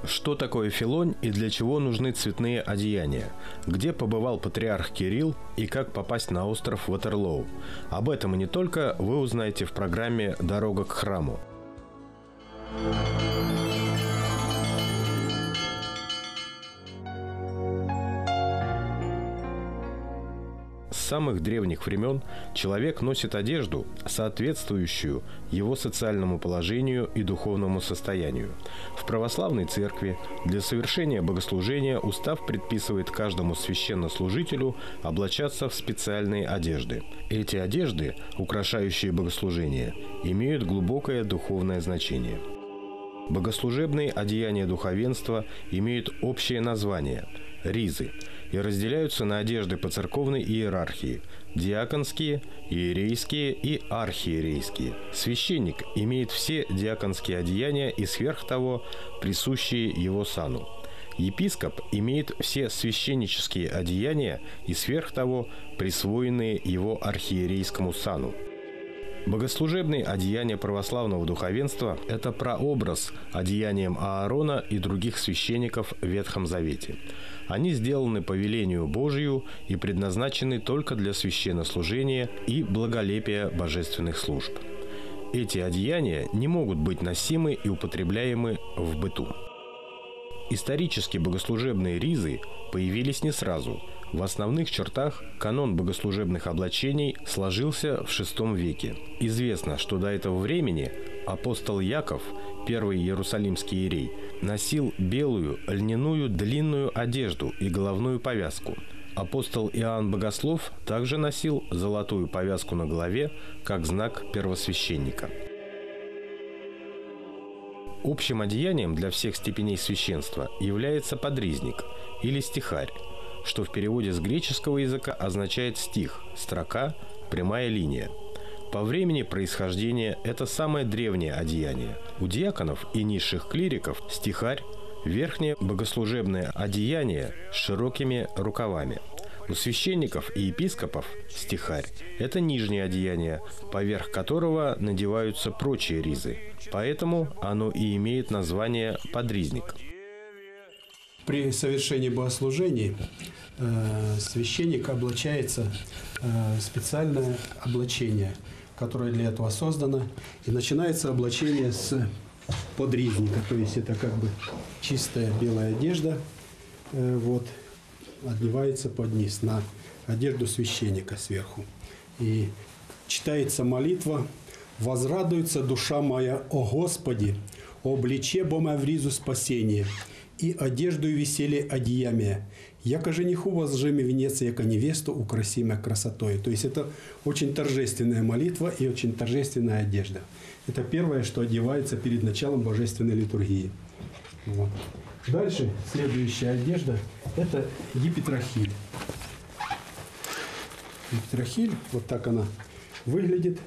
Что такое филонь и для чего нужны цветные одеяния? Где побывал патриарх Кирилл и как попасть на остров Ватерлоу? Об этом и не только вы узнаете в программе «Дорога к храму». С самых древних времен человек носит одежду, соответствующую его социальному положению и духовному состоянию. В православной церкви для совершения богослужения устав предписывает каждому священнослужителю облачаться в специальные одежды. Эти одежды, украшающие богослужение, имеют глубокое духовное значение. Богослужебные одеяния духовенства имеют общее название – ризы и разделяются на одежды по церковной иерархии – диаконские, иерейские и архиерейские. Священник имеет все диаконские одеяния и сверх того присущие его сану. Епископ имеет все священнические одеяния и сверх того присвоенные его архиерейскому сану. Богослужебные одеяния православного духовенства – это прообраз одеяниям Аарона и других священников в Ветхом Завете. Они сделаны по велению Божию и предназначены только для священнослужения и благолепия божественных служб. Эти одеяния не могут быть носимы и употребляемы в быту. Исторически богослужебные ризы появились не сразу. В основных чертах канон богослужебных облачений сложился в VI веке. Известно, что до этого времени апостол Яков, первый иерусалимский иерей, носил белую льняную длинную одежду и головную повязку. Апостол Иоанн Богослов также носил золотую повязку на голове как знак первосвященника. Общим одеянием для всех степеней священства является подризник или стихарь, что в переводе с греческого языка означает стих, строка, прямая линия. По времени происхождения это самое древнее одеяние. У диаконов и низших клириков стихарь – верхнее богослужебное одеяние с широкими рукавами. У священников и епископов стихарь – это нижнее одеяние, поверх которого надеваются прочие ризы. Поэтому оно и имеет название подризник. При совершении богослужений священник облачается в специальное облачение, которое для этого создано. И начинается облачение с подризника, то есть это как бы чистая белая одежда, одевается под низ на одежду священника сверху. И читается молитва: «Возрадуется душа моя о Господи, обличе бома в ризу спасения, и одежду веселье одеяния, яко жениху возжиме венец, яко невесту украсиме красотой». То есть это очень торжественная молитва и очень торжественная одежда. Это первое, что одевается перед началом божественной литургии. Вот. Дальше следующая одежда – это епитрахиль. Епитрахиль, вот так она выглядит,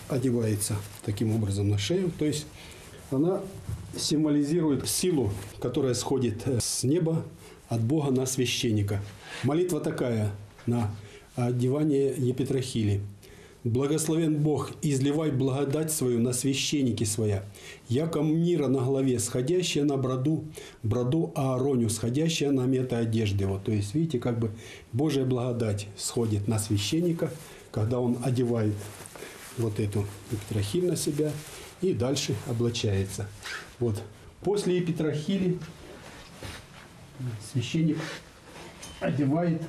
одевается таким образом на шею. То есть она символизирует силу, которая сходит с неба от Бога на священника. Молитва такая на одевание епитрахили: «Благословен Бог, изливай благодать свою на священники своя, яко мира на голове, сходящая на броду Аароню, сходящая на мета одежды». Вот, то есть, видите, как бы Божья благодать сходит на священника, когда он одевает вот эту епитрахиль на себя и дальше облачается. Вот. После епитрахили священник одевает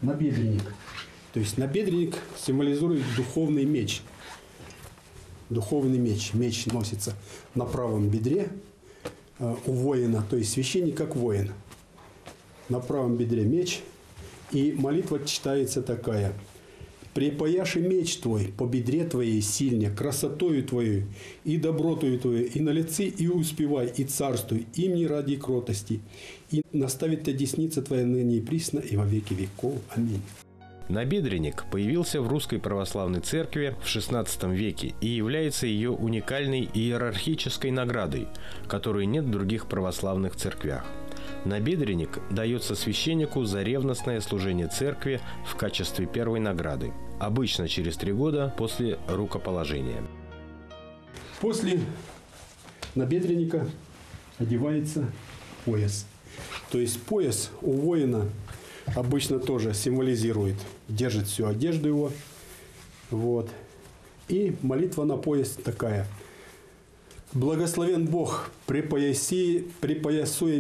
набедренник. То есть набедренник символизирует духовный меч. Духовный меч. Меч носится на правом бедре у воина, то есть священник как воин. На правом бедре меч. И молитва читается такая: «Припаяши меч твой по бедре твоей сильне, красотою твою и добротою твою, и на лице и успевай, и царствуй, имени ради кротости, и наставит тебя десница твоя ныне и присно, и во веки веков. Аминь». Набедренник появился в Русской Православной Церкви в XVI веке и является ее уникальной иерархической наградой, которой нет в других православных церквях. Набедренник дается священнику за ревностное служение церкви в качестве первой награды, обычно через 3 года после рукоположения. После набедренника одевается пояс. То есть пояс у воина обычно тоже символизирует, держит всю одежду его. Вот. И молитва на пояс такая. «Благословен Бог, припоясуя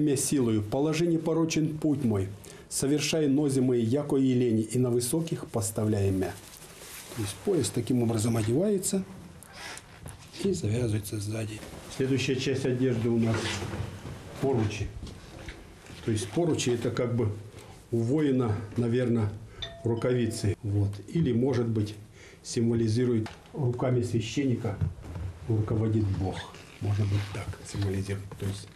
меня силою, положи непорочен путь мой, совершай нози мои, яко и лени, и на высоких поставляй мя». То есть пояс таким образом одевается и завязывается сзади. Следующая часть одежды у нас поручи. То есть поручи это как бы у воина, наверное, рукавицы. Вот. Или, может быть, символизирует руками священника руководит Бог. Можно быть так символизировать. То есть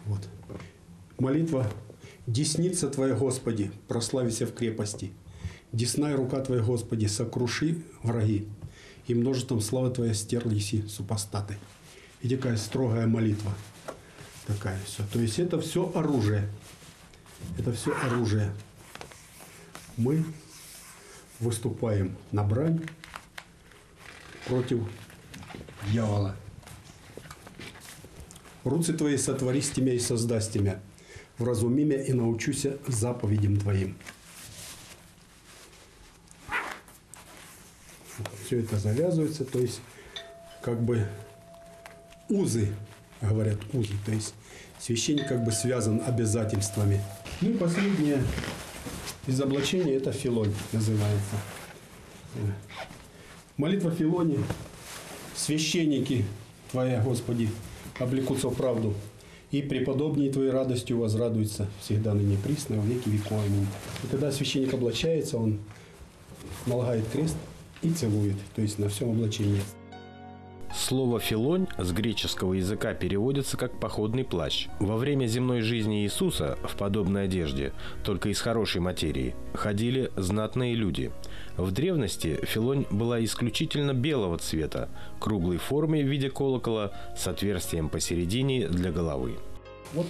вот. Молитва. «Десница Твоя, Господи, прославися в крепости. Десная рука Твоя, Господи, сокруши враги. И множеством славы Твоя стерлись супостаты». И такая строгая молитва. Такая все. То есть это все оружие. Это все оружие. Мы выступаем на брань против дьявола. «Руцы Твои сотворись Тебя и создасть Тебя, вразуми меня и научуся заповедям Твоим». Все это завязывается, то есть как бы узы, говорят узы, то есть священник как бы связан обязательствами. Ну и последнее из облачения это филонь называется. Молитва филони. «Священники Твоя, Господи, облекутся в правду, и преподобнее Твоей радостью возрадуются всегда ныне и присно, во веки веков. Аминь». И когда священник облачается, он налагает крест и целует, то есть на всем облачении. Слово «филонь» с греческого языка переводится как «походный плащ». Во время земной жизни Иисуса в подобной одежде, только из хорошей материи, ходили знатные люди. В древности филонь была исключительно белого цвета, круглой формы в виде колокола с отверстием посередине для головы. Вот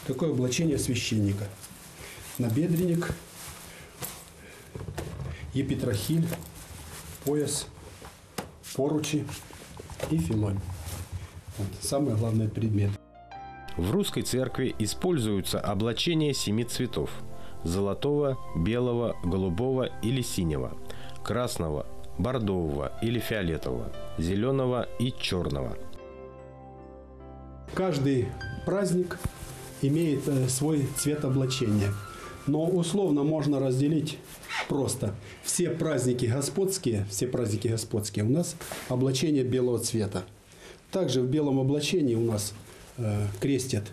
такое облачение священника. Набедренник, епитрахиль, пояс, поручи и филонь. Вот, самый главный предмет. В русской церкви используются облачения 7 цветов – золотого, белого, голубого или синего, красного, бордового или фиолетового, зеленого и черного. Каждый праздник имеет свой цвет облачения, но условно можно разделить просто. Все праздники господские у нас облачение белого цвета. Также в белом облачении у нас крестят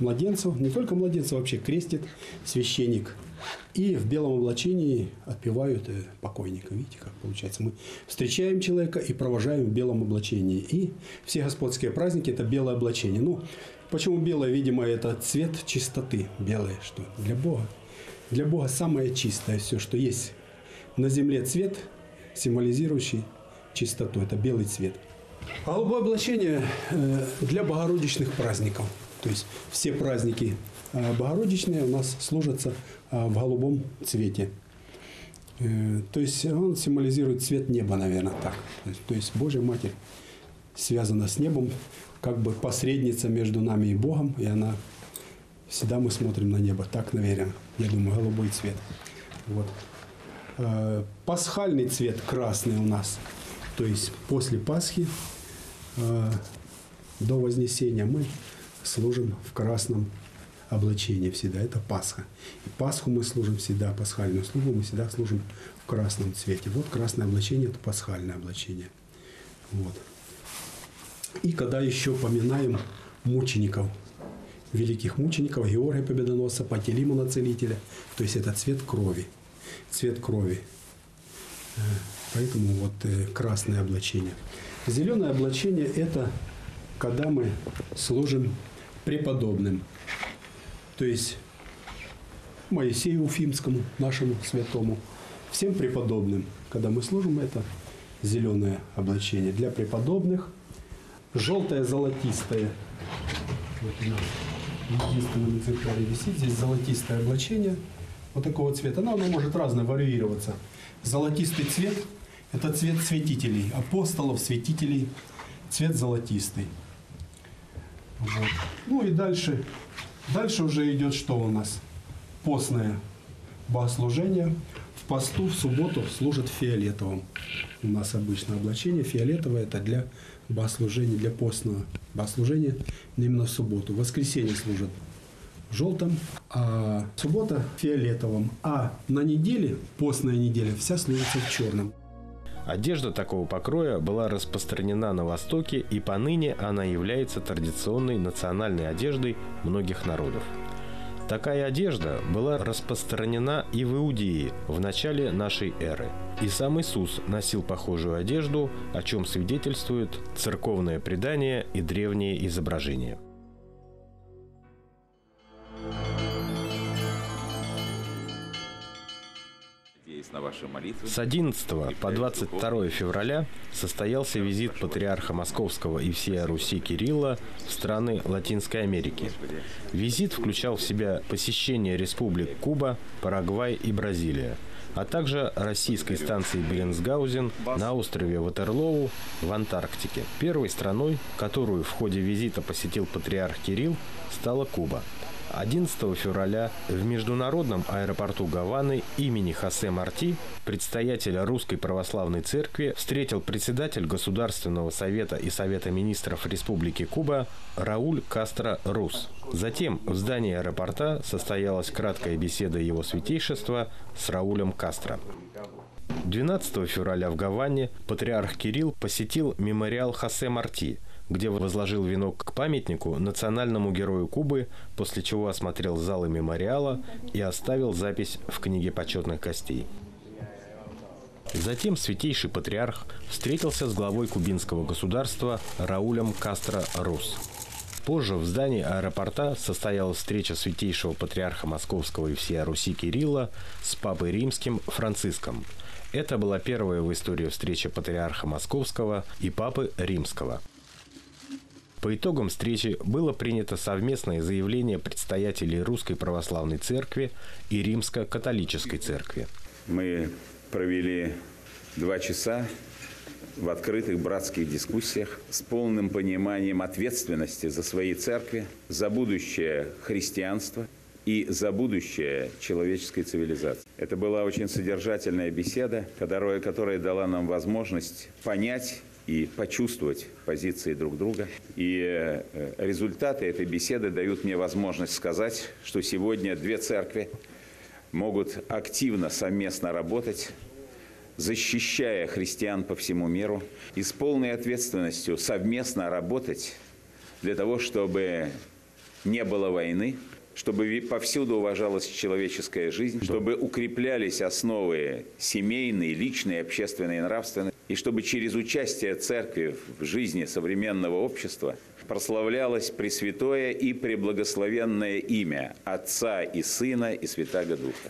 младенцев, не только младенцев, вообще крестит священник. И в белом облачении отпевают покойника. Видите, как получается? Мы встречаем человека и провожаем в белом облачении. И все господские праздники – это белое облачение. Ну, почему белое? Видимо, это цвет чистоты. Белое, что для Бога. Для Бога самое чистое все, что есть на земле, цвет, символизирующий чистоту. Это белый цвет. Голубое облачение для богородичных праздников. То есть все праздники богородичные у нас служатся в голубом цвете. То есть он символизирует цвет неба, наверное, так. То есть Божья Матерь связана с небом, как бы посредница между нами и Богом, и она всегда мы смотрим на небо. Так, наверное, я думаю, голубой цвет. Вот. Пасхальный цвет красный у нас. То есть после Пасхи до Вознесения мы служим в красном облачении всегда. Это Пасха. И Пасху мы служим всегда, пасхальную службу мы всегда служим в красном цвете. Вот красное облачение – это пасхальное облачение. Вот. И когда еще поминаем мучеников, великих мучеников, Георгия Победоносца, Пантелеймона Целителя, то есть это цвет крови. Цвет крови. Поэтому вот красное облачение. Зеленое облачение – это когда мы служим преподобным. То есть Моисею Уфимскому, нашему святому, всем преподобным. Когда мы служим, это зеленое облачение. Для преподобных желтое, золотистое. Вот у нас единственное на церкви висит. Здесь золотистое облачение вот такого цвета. Оно может разно варьироваться. Золотистый цвет – это цвет святителей, апостолов, святителей. Цвет золотистый. Вот. Ну и дальше уже идет что у нас? Постное богослужение. В посту в субботу служат фиолетовым. У нас обычно облачение фиолетовое – это для богослужения, для постного богослужения именно в субботу. В воскресенье служат в желтом, а суббота – фиолетовым. А на неделе, постная неделя, вся служится в черном. Одежда такого покроя была распространена на Востоке, и поныне она является традиционной национальной одеждой многих народов. Такая одежда была распространена и в Иудее в начале нашей эры. И сам Иисус носил похожую одежду, о чем свидетельствует церковное предание и древние изображения. С 11 по 22 февраля состоялся визит патриарха Московского и всея Руси Кирилла в страны Латинской Америки. Визит включал в себя посещение республик Куба, Парагвай и Бразилия, а также российской станции Беллинсгаузен на острове Ватерлоу в Антарктике. Первой страной, которую в ходе визита посетил патриарх Кирилл, стала Куба. 11 февраля в международном аэропорту Гаваны имени Хосе Марти предстоятеля Русской Православной Церкви встретил председатель Государственного совета и Совета министров Республики Куба Рауль Кастро Рус. Затем в здании аэропорта состоялась краткая беседа его святейшества с Раулем Кастро. 12 февраля в Гаване патриарх Кирилл посетил мемориал Хосе Марти, где возложил венок к памятнику национальному герою Кубы, после чего осмотрел залы мемориала и оставил запись в книге почетных гостей. Затем святейший патриарх встретился с главой кубинского государства Раулем Кастро Рус. Позже в здании аэропорта состоялась встреча святейшего патриарха Московского и всея Руси Кирилла с папой римским Франциском. Это была первая в истории встреча патриарха Московского и папы римского. По итогам встречи было принято совместное заявление предстоятелей Русской Православной Церкви и Римско-католической Церкви. Мы провели 2 часа в открытых братских дискуссиях с полным пониманием ответственности за свои церкви, за будущее христианства и за будущее человеческой цивилизации. Это была очень содержательная беседа, которая дала нам возможность понять и почувствовать позиции друг друга. И результаты этой беседы дают мне возможность сказать, что сегодня 2 церкви могут активно совместно работать, защищая христиан по всему миру и с полной ответственностью совместно работать для того, чтобы не было войны, чтобы повсюду уважалась человеческая жизнь, чтобы укреплялись основы семейные, личные, общественные и нравственные, и чтобы через участие церкви в жизни современного общества прославлялось Пресвятое и Преблагословенное имя Отца и Сына и Святаго Духа.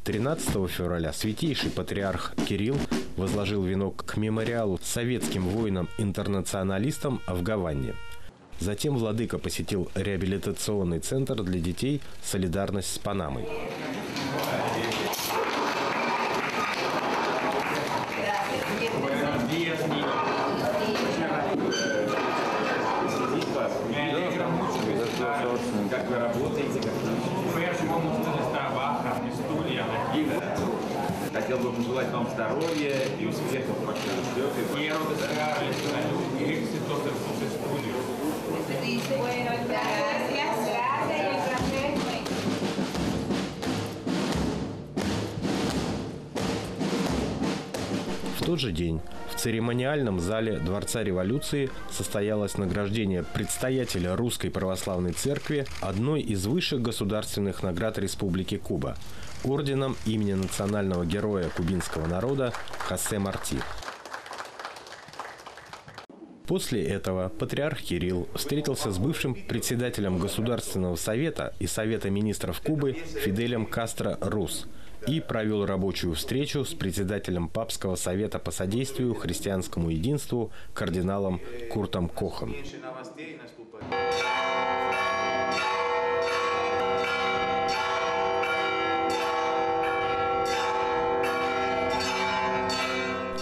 13 февраля святейший патриарх Кирилл возложил венок к мемориалу советским воинам-интернационалистам в Гаване. Затем владыка посетил реабилитационный центр для детей «Солидарность с Панамой». Как вы работаете, хотел бы пожелать вам здоровья и успехов в вашей работе. В тот же день в церемониальном зале Дворца революции состоялось награждение предстоятеля Русской Православной Церкви одной из высших государственных наград Республики Куба – орденом имени национального героя кубинского народа Хосе Марти. После этого патриарх Кирилл встретился с бывшим председателем Государственного совета и Совета министров Кубы Фиделем Кастро Рус и провел рабочую встречу с председателем Папского совета по содействию христианскому единству кардиналом Куртом Кохом.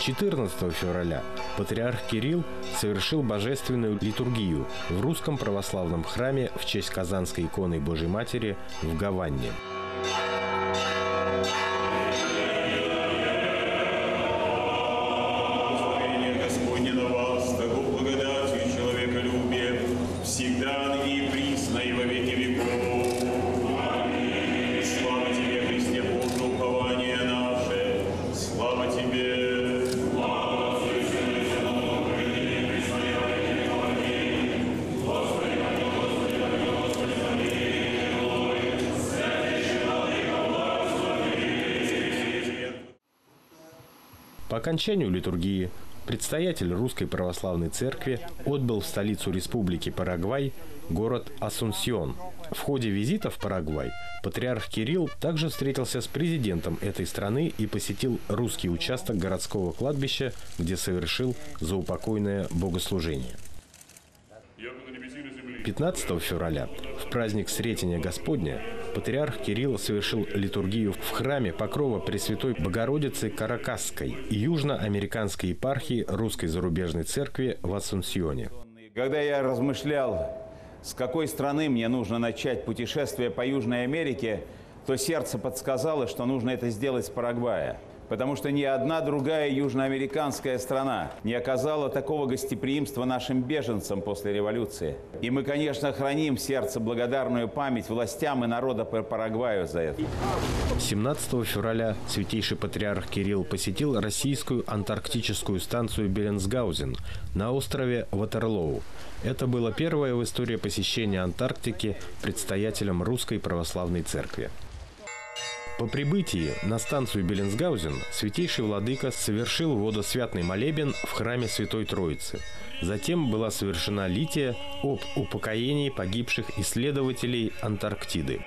14 февраля патриарх Кирилл совершил божественную литургию в русском православном храме в честь Казанской иконы Божьей Матери в Гаванне. Всегда и присно и во веки веков. Аминь. Слава тебе, Христе, Бог, упование наше. Слава тебе. Слава По окончанию литургии предстоятель Русской Православной Церкви отбыл в столицу Республики Парагвай, город Асунсьон. В ходе визита в Парагвай патриарх Кирилл также встретился с президентом этой страны и посетил русский участок городского кладбища, где совершил заупокойное богослужение. 15 февраля, в праздник Сретения Господня, патриарх Кирилл совершил литургию в храме Покрова Пресвятой Богородицы Каракасской и южноамериканской епархии Русской зарубежной церкви в Асунсьоне. Когда я размышлял, с какой страны мне нужно начать путешествие по Южной Америке, то сердце подсказало, что нужно это сделать с Парагвая. Потому что ни одна другая южноамериканская страна не оказала такого гостеприимства нашим беженцам после революции. И мы, конечно, храним в сердце благодарную память властям и народа Парагвая за это. 17 февраля святейший патриарх Кирилл посетил российскую антарктическую станцию Беленсгаузен на острове Ватерлоу. Это было первое в истории посещение Антарктики предстоятелем Русской Православной Церкви. По прибытии на станцию Беленсгаузен святейший владыка совершил водосвятный молебен в храме Святой Троицы. Затем была совершена лития об упокоении погибших исследователей Антарктиды.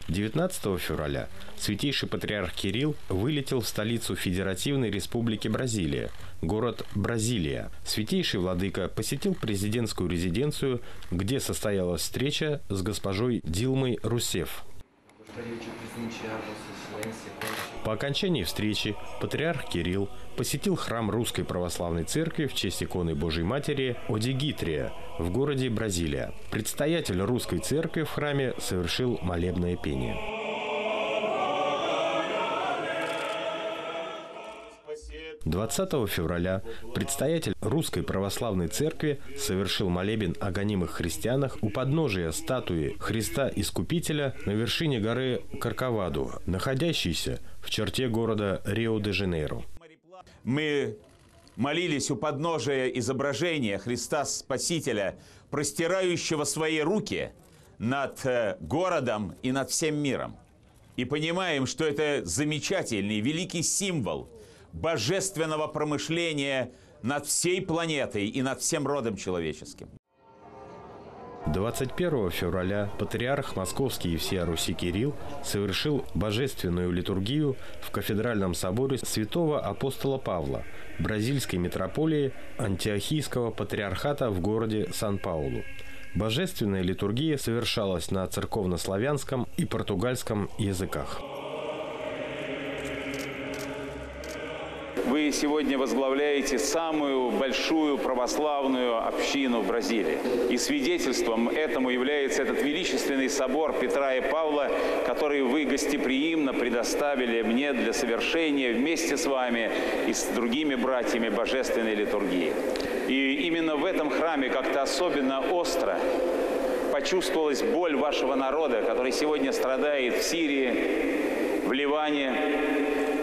19 февраля святейший патриарх Кирилл вылетел в столицу Федеративной Республики Бразилия, город Бразилия. Святейший владыка посетил президентскую резиденцию, где состоялась встреча с госпожой Дилмой Русеф. По окончании встречи патриарх Кирилл посетил храм Русской Православной Церкви в честь иконы Божьей Матери Одигитрия в городе Бразилия. Предстоятель Русской Церкви в храме совершил молебное пение. 20 февраля предстоятель Русской Православной Церкви совершил молебен о гонимых христианах у подножия статуи Христа Искупителя на вершине горы Карковаду, находящейся в черте города Рио-де-Жанейро. Мы молились у подножия изображения Христа Спасителя, простирающего свои руки над городом и над всем миром. И понимаем, что это замечательный, великий символ божественного промышления над всей планетой и над всем родом человеческим. 21 февраля патриарх Московский и всея Руси Кирилл совершил божественную литургию в кафедральном соборе святого апостола Павла, бразильской митрополии Антиохийского патриархата в городе Сан-Паулу. Божественная литургия совершалась на церковнославянском и португальском языках. Вы сегодня возглавляете самую большую православную общину в Бразилии. И свидетельством этому является этот величественный собор Петра и Павла, который вы гостеприимно предоставили мне для совершения вместе с вами и с другими братьями божественной литургии. И именно в этом храме как-то особенно остро почувствовалась боль вашего народа, который сегодня страдает в Сирии, в Ливане,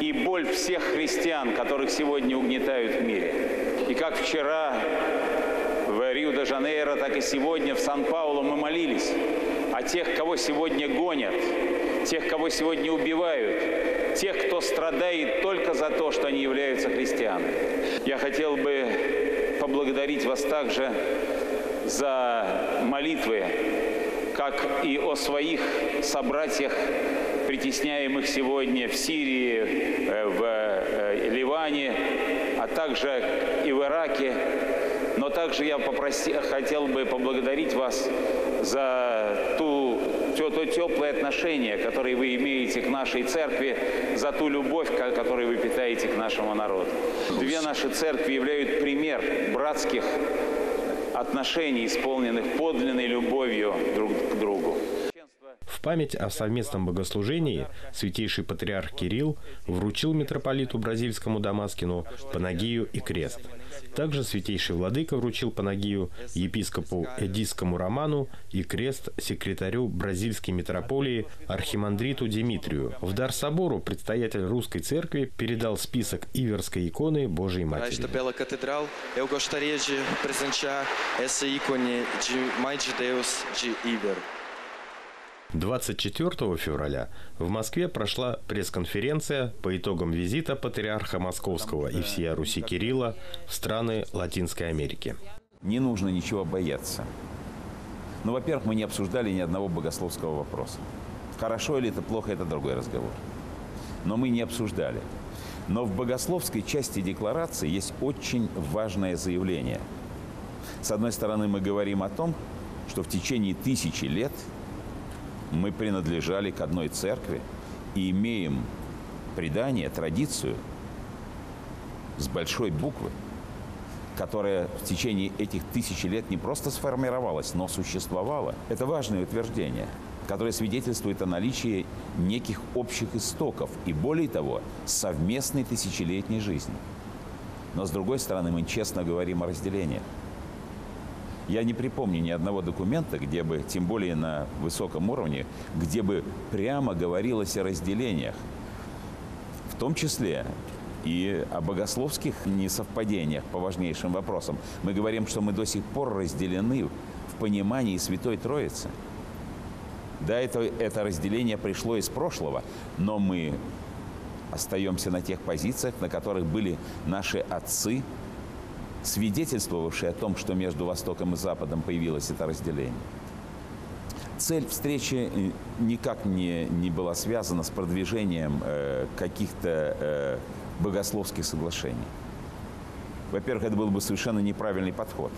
и боль всех христиан, которых сегодня угнетают в мире. И как вчера в Рио-де-Жанейро, так и сегодня в Сан-Паулу мы молились о тех, кого сегодня гонят, тех, кого сегодня убивают, тех, кто страдает только за то, что они являются христианами. Я хотел бы поблагодарить вас также за молитвы, как и о своих собратьях, притесняемых сегодня в Сирии, в Ливане, а также и в Ираке. Но также я хотел бы поблагодарить вас за ту то теплое отношение, которое вы имеете к нашей церкви, за ту любовь, которую вы питаете к нашему народу. Две наши церкви являют пример братских отношений, исполненных подлинной любовью друг к другу. В память о совместном богослужении святейший патриарх Кирилл вручил митрополиту Бразильскому Дамаскину панагию и крест. Также святейший владыка вручил панагию епископу Эдисскому Роману и крест секретарю бразильской митрополии архимандриту Димитрию. В дар собору предстоятель русской церкви передал список иверской иконы Божией Матери. Esta bela catedral, eu gostaria de presentear essa ícone de Mãe de Deus de Iver. 24 февраля в Москве прошла пресс-конференция по итогам визита патриарха Московского и всея Руси Кирилла в страны Латинской Америки. Не нужно ничего бояться. Ну, во-первых, мы не обсуждали ни одного богословского вопроса. Хорошо или это плохо, это другой разговор. Но мы не обсуждали. Но в богословской части декларации есть очень важное заявление. С одной стороны, мы говорим о том, что в течение 1000 лет мы принадлежали к одной церкви и имеем предание, традицию с большой буквы, которая в течение этих 1000 лет не просто сформировалась, но существовала. Это важное утверждение, которое свидетельствует о наличии неких общих истоков и, более того, совместной тысячелетней жизни. Но, с другой стороны, мы честно говорим о разделениях. Я не припомню ни одного документа, где бы, тем более на высоком уровне, где бы прямо говорилось о разделениях, в том числе и о богословских несовпадениях по важнейшим вопросам. Мы говорим, что мы до сих пор разделены в понимании Святой Троицы. Да, это разделение пришло из прошлого, но мы остаемся на тех позициях, на которых были наши отцы, свидетельствовавшие о том, что между Востоком и Западом появилось это разделение. Цель встречи никак не была связана с продвижением каких-то богословских соглашений. Во-первых, это был бы совершенно неправильный подход.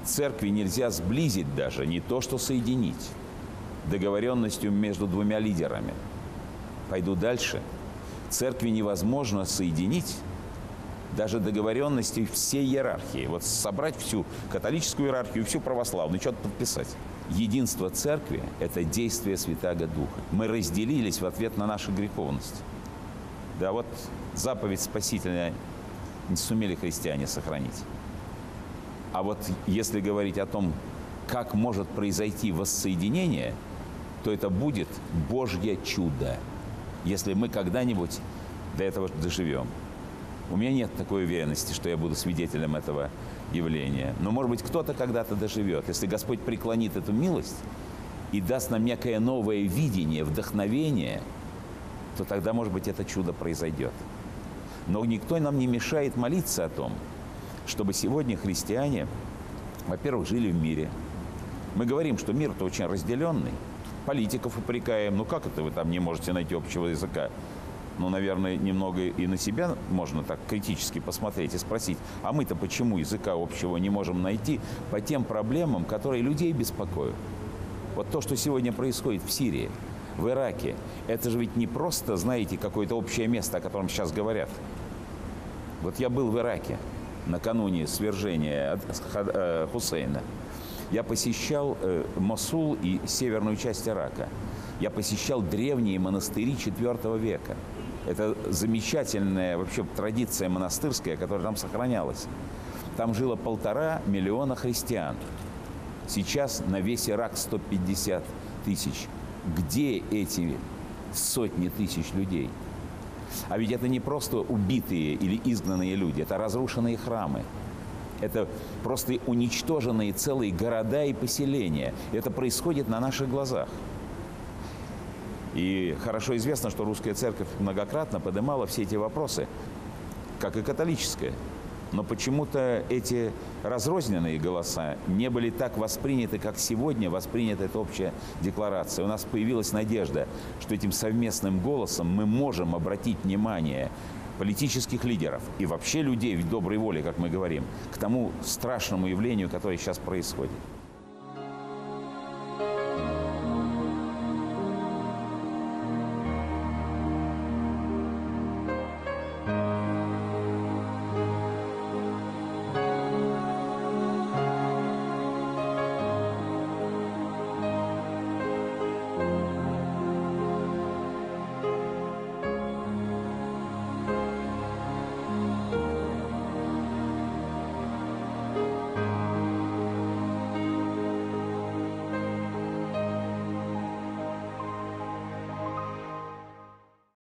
Церкви нельзя сблизить даже, не то что соединить, договоренностью между двумя лидерами. Пойду дальше. Церкви невозможно соединить даже договоренности всей иерархии. Вот собрать всю католическую иерархию, всю православную, что-то подписать. Единство церкви – это действие Святаго Духа. Мы разделились в ответ на нашу греховность. Да, вот заповедь спасительная не сумели христиане сохранить. А вот если говорить о том, как может произойти воссоединение, то это будет Божье чудо, если мы когда-нибудь до этого доживем. У меня нет такой уверенности, что я буду свидетелем этого явления. Но, может быть, кто-то когда-то доживет. Если Господь преклонит эту милость и даст нам некое новое видение, вдохновение, то тогда, может быть, это чудо произойдет. Но никто нам не мешает молиться о том, чтобы сегодня христиане, во-первых, жили в мире. Мы говорим, что мир-то очень разделенный. Политиков упрекаем. Ну как это вы там не можете найти общего языка? Ну, наверное, немного и на себя можно так критически посмотреть и спросить, а мы-то почему языка общего не можем найти по тем проблемам, которые людей беспокоят? Вот то, что сегодня происходит в Сирии, в Ираке, это же ведь не просто, знаете, какое-то общее место, о котором сейчас говорят. Вот я был в Ираке накануне свержения Хусейна. Я посещал Мосул и северную часть Ирака. Я посещал древние монастыри IV века. Это замечательная вообще традиция монастырская, которая там сохранялась. Там жило 1,5 миллиона христиан. Сейчас на весь Ирак 150 тысяч. Где эти сотни тысяч людей? А ведь это не просто убитые или изгнанные люди, это разрушенные храмы. Это просто уничтоженные целые города и поселения. Это происходит на наших глазах. И хорошо известно, что русская церковь многократно поднимала все эти вопросы, как и католическая. Но почему-то эти разрозненные голоса не были так восприняты, как сегодня воспринята эта общая декларация. У нас появилась надежда, что этим совместным голосом мы можем обратить внимание политических лидеров и вообще людей в доброй воле, как мы говорим, к тому страшному явлению, которое сейчас происходит.